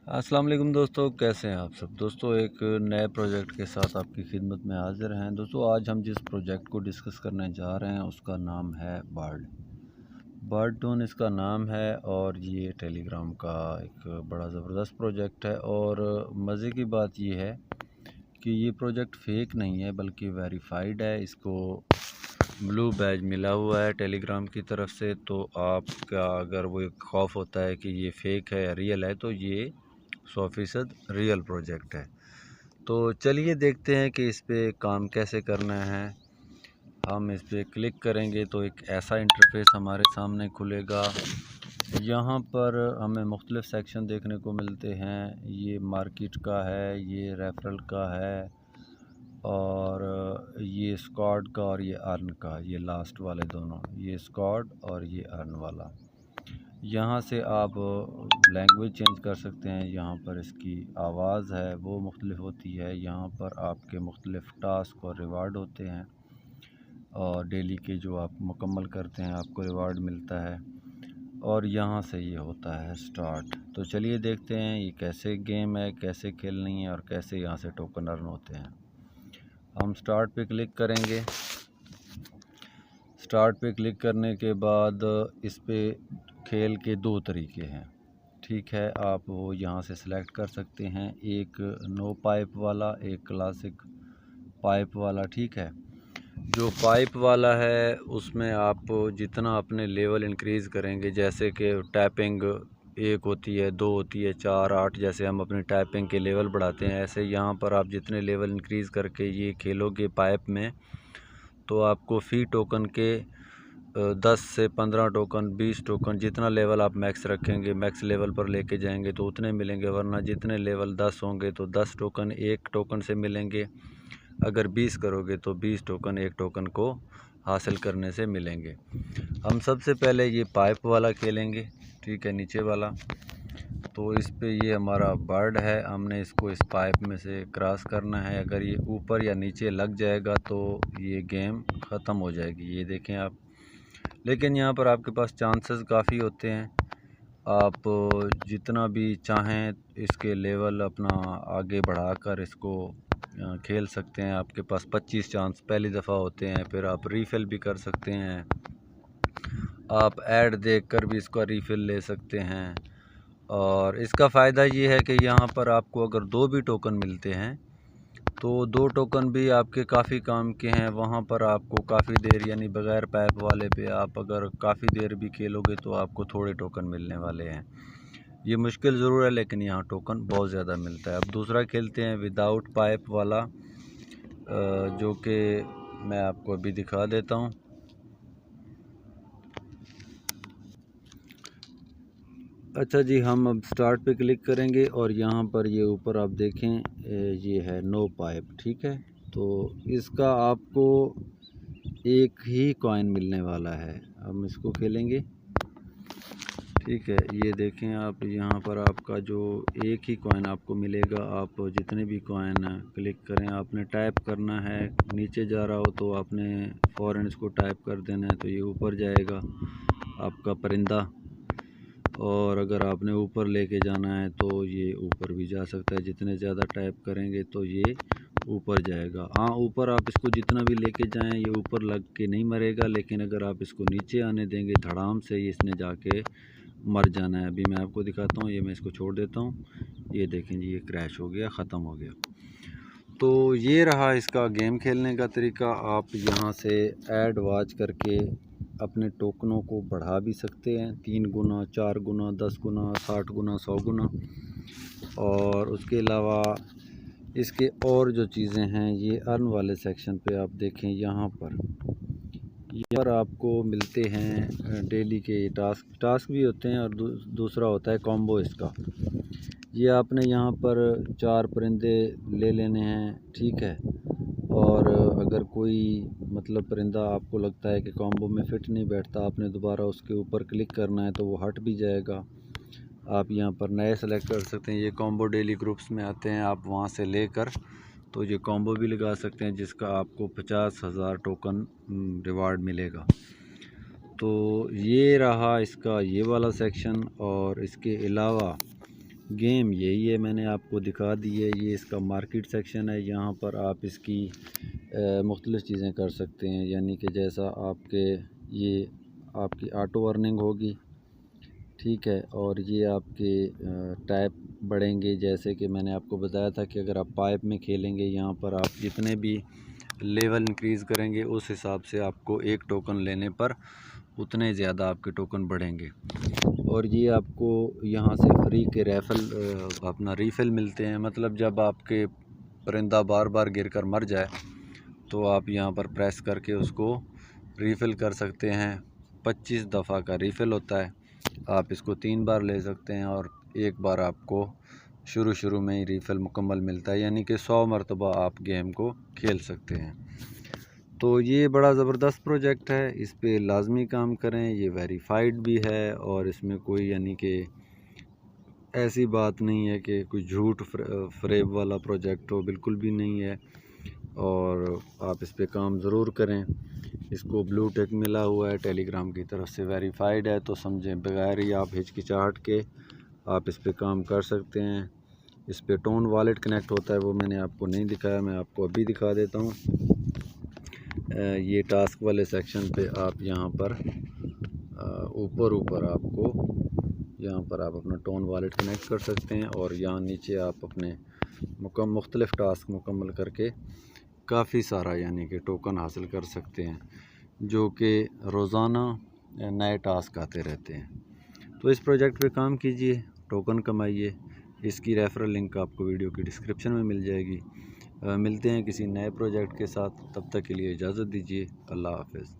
अस्सलाम वालेकुम दोस्तों, कैसे हैं आप सब। दोस्तों एक नए प्रोजेक्ट के साथ आपकी खिदमत में हाज़िर हैं। दोस्तों आज हम जिस प्रोजेक्ट को डिस्कस करने जा रहे हैं उसका नाम है बर्ड टून इसका नाम है और ये टेलीग्राम का एक बड़ा ज़बरदस्त प्रोजेक्ट है। और मज़े की बात ये है कि ये प्रोजेक्ट फ़ेक नहीं है बल्कि वेरीफाइड है। इसको ब्लू बैज मिला हुआ है टेलीग्राम की तरफ से। तो आपका अगर वो एक खौफ होता है कि ये फ़ेक है या रियल है, तो ये 100% रियल प्रोजेक्ट है। तो चलिए देखते हैं कि इस पे काम कैसे करना है। हम इस पे क्लिक करेंगे तो एक ऐसा इंटरफेस हमारे सामने खुलेगा। यहाँ पर हमें मुख्तलिफ़ सेक्शन देखने को मिलते हैं। ये मार्केट का है, ये रेफरल का है और ये स्क्वाड का और ये अर्न का। ये लास्ट वाले दोनों, ये स्क्वाड और ये अर्न वाला। यहाँ से आप लैंग्वेज चेंज कर सकते हैं। यहाँ पर इसकी आवाज़ है वो मुख्तलिफ़ होती है। यहाँ पर आपके मुख्तलिफ़ टास्क और रिवार्ड होते हैं और डेली के जो आप मुकम्मल करते हैं आपको रिवार्ड मिलता है। और यहाँ से ये होता है स्टार्ट। तो चलिए देखते हैं ये कैसे गेम है, कैसे खेलनी है और कैसे यहाँ से टोकन अर्न होते हैं। हम स्टार्ट पे क्लिक करेंगे। स्टार्ट पे क्लिक करने के बाद इस पे खेल के दो तरीके हैं, ठीक है। आप वो यहाँ से सिलेक्ट कर सकते हैं, एक नो पाइप वाला, एक क्लासिक पाइप वाला, ठीक है। जो पाइप वाला है उसमें आप जितना अपने लेवल इंक्रीज़ करेंगे, जैसे कि टैपिंग 1 होती है, 2 होती है, 4, 8, जैसे हम अपनी टैपिंग के लेवल बढ़ाते हैं, ऐसे यहाँ पर आप जितने लेवल इंक्रीज़ करके ये खेलोगे पाइप में, तो आपको फ़ी टोकन के 10 से 15 टोकन, 20 टोकन, जितना लेवल आप मैक्स रखेंगे, मैक्स लेवल पर लेके जाएंगे तो उतने मिलेंगे। वरना जितने लेवल 10 होंगे तो 10 टोकन एक टोकन से मिलेंगे। अगर 20 करोगे तो 20 टोकन एक टोकन को हासिल करने से मिलेंगे। हम सबसे पहले ये पाइप वाला खेलेंगे, ठीक है, नीचे वाला। तो इस पे ये हमारा बर्ड है, हमने इसको इस पाइप में से क्रॉस करना है। अगर ये ऊपर या नीचे लग जाएगा तो ये गेम ख़त्म हो जाएगी, ये देखें आप। लेकिन यहाँ पर आपके पास चांसेस काफ़ी होते हैं। आप जितना भी चाहें इसके लेवल अपना आगे बढ़ाकर इसको खेल सकते हैं। आपके पास 25 चांस पहली दफ़ा होते हैं। फिर आप रीफ़िल भी कर सकते हैं। आप ऐड देखकर भी इसका रीफ़िल ले सकते हैं। और इसका फ़ायदा ये है कि यहाँ पर आपको अगर 2 भी टोकन मिलते हैं तो 2 टोकन भी आपके काफ़ी काम के हैं। वहाँ पर आपको काफ़ी देर, यानी बग़ैर पाइप वाले पे आप अगर काफ़ी देर भी खेलोगे तो आपको थोड़े टोकन मिलने वाले हैं। ये मुश्किल ज़रूर है लेकिन यहाँ टोकन बहुत ज़्यादा मिलता है। अब दूसरा खेलते हैं विदाउट पाइप वाला, जो कि मैं आपको अभी दिखा देता हूँ। अच्छा जी, हम अब स्टार्ट पे क्लिक करेंगे और यहाँ पर ये ऊपर आप देखें ये है नो पाइप, ठीक है। तो इसका आपको एक ही कॉइन मिलने वाला है। हम इसको खेलेंगे, ठीक है। ये देखें आप, यहाँ पर आपका जो एक ही कॉइन आपको मिलेगा। आप जितने भी कॉइन क्लिक करें, आपने टाइप करना है। नीचे जा रहा हो तो आपने फ़ौरन इसको टाइप कर देना है, तो ये ऊपर जाएगा आपका परिंदा। और अगर आपने ऊपर लेके जाना है तो ये ऊपर भी जा सकता है। जितने ज़्यादा टाइप करेंगे तो ये ऊपर जाएगा। हाँ, ऊपर आप इसको जितना भी लेके जाएं ये ऊपर लग के नहीं मरेगा, लेकिन अगर आप इसको नीचे आने देंगे धड़ाम से ये इसने जाके मर जाना है। अभी मैं आपको दिखाता हूँ। ये मैं इसको छोड़ देता हूँ। ये देखें जी, ये क्रैश हो गया, ख़त्म हो गया। तो ये रहा इसका गेम खेलने का तरीका। आप यहाँ से ऐड वॉच करके अपने टोकनों को बढ़ा भी सकते हैं, 3 गुना, 4 गुना, 10 गुना, 60 गुना, 100 गुना। और उसके अलावा इसके और जो चीज़ें हैं, ये अर्न वाले सेक्शन पे आप देखें। यहाँ पर आपको मिलते हैं डेली के टास्क भी होते हैं और दूसरा होता है कॉम्बो इसका। ये आपने यहाँ पर 4 परिंदे ले लेने हैं, ठीक है। और अगर कोई मतलब परिंदा आपको लगता है कि कॉम्बो में फ़िट नहीं बैठता, आपने दोबारा उसके ऊपर क्लिक करना है तो वो हट भी जाएगा। आप यहाँ पर नए सेलेक्ट कर सकते हैं। ये कॉम्बो डेली ग्रुप्स में आते हैं, आप वहाँ से लेकर तो ये कॉम्बो भी लगा सकते हैं, जिसका आपको 50,000 टोकन रिवार्ड मिलेगा। तो ये रहा इसका ये वाला सेक्शन। और इसके अलावा गेम यही है, मैंने आपको दिखा दी है। ये इसका मार्केट सेक्शन है, यहाँ पर आप इसकी मुख्तलिफ़ चीज़ें कर सकते हैं, यानी कि जैसा आपके ये आपकी ऑटो अर्निंग होगी, ठीक है। और ये आपके टाइप बढ़ेंगे, जैसे कि मैंने आपको बताया था कि अगर आप पाइप में खेलेंगे, यहाँ पर आप जितने भी लेवल इंक्रीज़ करेंगे उस हिसाब से आपको एक टोकन लेने पर उतने ज़्यादा आपके टोकन बढ़ेंगे। और ये आपको यहाँ से फ्री के रेफल अपना रीफ़िल मिलते हैं, मतलब जब आपके परिंदा बार बार गिरकर मर जाए तो आप यहाँ पर प्रेस करके उसको रीफ़िल कर सकते हैं। 25 दफ़ा का रीफ़िल होता है, आप इसको 3 बार ले सकते हैं और एक बार आपको शुरू में ही रीफ़िल मुकम्मल मिलता है, यानी कि 100 मरतबा आप गेम को खेल सकते हैं। तो ये बड़ा ज़बरदस्त प्रोजेक्ट है, इस पे लाजमी काम करें। ये वेरीफाइड भी है और इसमें कोई यानी कि ऐसी बात नहीं है कि कोई झूठ फ़रेब वाला प्रोजेक्ट हो, बिल्कुल भी नहीं है। और आप इस पे काम ज़रूर करें। इसको ब्लू टिक मिला हुआ है टेलीग्राम की तरफ से, वेरीफाइड है, तो समझें बगैर ही आप हिचकिचाहट के आप इस पे काम कर सकते हैं। इस पे टोन वॉलेट कनेक्ट होता है, वो मैंने आपको नहीं दिखाया, मैं आपको अभी दिखा देता हूँ। ये टास्क वाले सेक्शन पे आप यहाँ पर ऊपर आपको यहाँ पर आप अपना टोन वॉलेट कनेक्ट कर सकते हैं और यहाँ नीचे आप अपने मुख्तलिफ़ टास्क मुकम्मल करके काफ़ी सारा यानी कि टोकन हासिल कर सकते हैं, जो कि रोज़ाना नए टास्क आते रहते हैं। तो इस प्रोजेक्ट पे काम कीजिए, टोकन कमाइए। इसकी रेफरल लिंक आपको वीडियो की डिस्क्रिप्शन में मिल जाएगी। मिलते हैं किसी नए प्रोजेक्ट के साथ, तब तक के लिए इजाज़त दीजिए। अल्लाह हाफ़िज़।